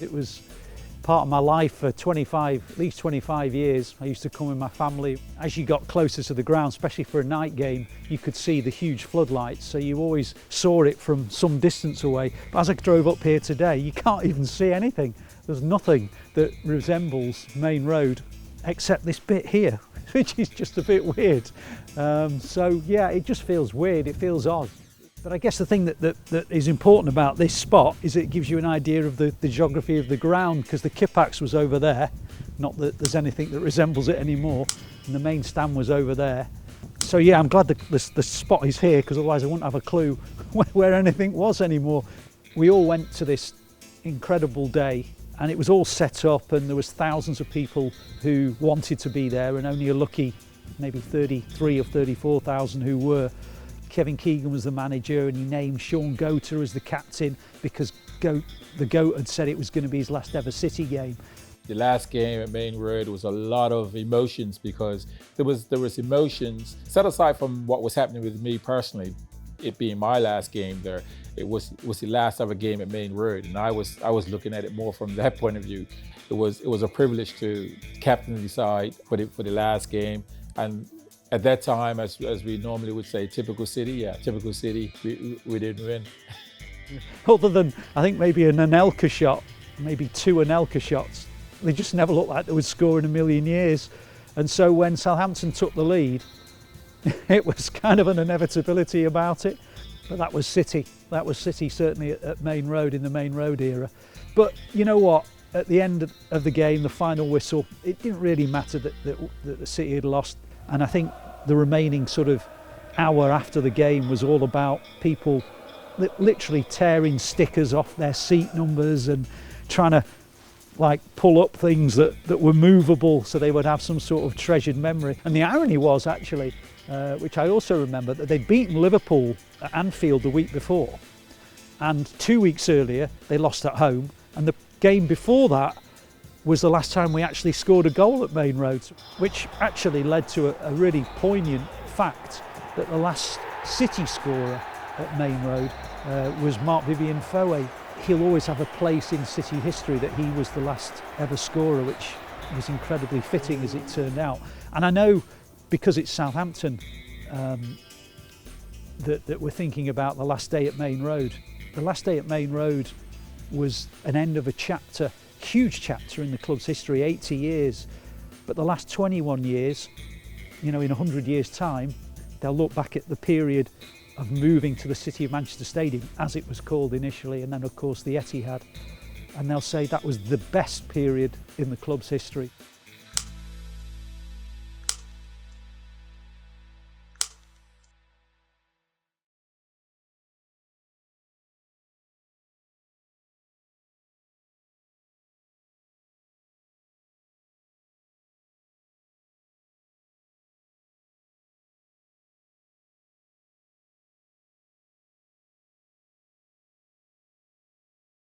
It was part of my life for at least 25 years. I used to come with my family. As you got closer to the ground, especially for a night game, you could see the huge floodlights, so you always saw it from some distance away. But as I drove up here today, you can't even see anything. There's nothing that resembles Maine Road except this bit here, which is just a bit weird. So yeah, it just feels weird, it feels odd. But I guess the thing that is important about this spot is it gives you an idea of the geography of the ground, because the Kipax was over there, not that there's anything that resembles it anymore, and the main stand was over there. So yeah, I'm glad the spot is here, because otherwise I wouldn't have a clue where anything was anymore. We all went to this incredible day, and it was all set up, and there was thousands of people who wanted to be there, and only a lucky maybe 33 or 34,000 who were. Kevin Keegan was the manager, and he named Shaun Goater as the captain because the Goat had said it was going to be his last ever City game. The last game at Maine Road was a lot of emotions, because there was emotions set aside from what was happening with me personally. It being my last game there, it was the last ever game at Maine Road, and I was looking at it more from that point of view. It was a privilege to captain the side for the last game, and at that time, as we normally would say, typical City, we didn't win. Other than, I think, maybe an Anelka shot, maybe two Anelka shots, they just never looked like they would score in a million years. And so when Southampton took the lead, it was kind of an inevitability about it. But that was City. That was City, certainly at Maine Road, in the Maine Road era. But you know what? At the end of the game, the final whistle, it didn't really matter that the City had lost. And I think the remaining sort of hour after the game was all about people literally tearing stickers off their seat numbers and trying to like pull up things that were movable so they would have some sort of treasured memory. And the irony was actually, which I also remember, that they'd beaten Liverpool at Anfield the week before, and 2 weeks earlier they lost at home, and the game before that was the last time we actually scored a goal at Maine Road, which actually led to a really poignant fact that the last City scorer at Maine Road was Mark Vivianne Foe. He'll always have a place in City history that he was the last ever scorer, which was incredibly fitting as it turned out. And I know, because it's Southampton, that we're thinking about the last day at Maine Road. The last day at Maine Road was an end of a chapter, huge chapter in the club's history, 80 years. But the last 21 years, you know, in 100 years' time, they'll look back at the period of moving to the City of Manchester Stadium, as it was called initially, and then of course the Etihad, and they'll say that was the best period in the club's history.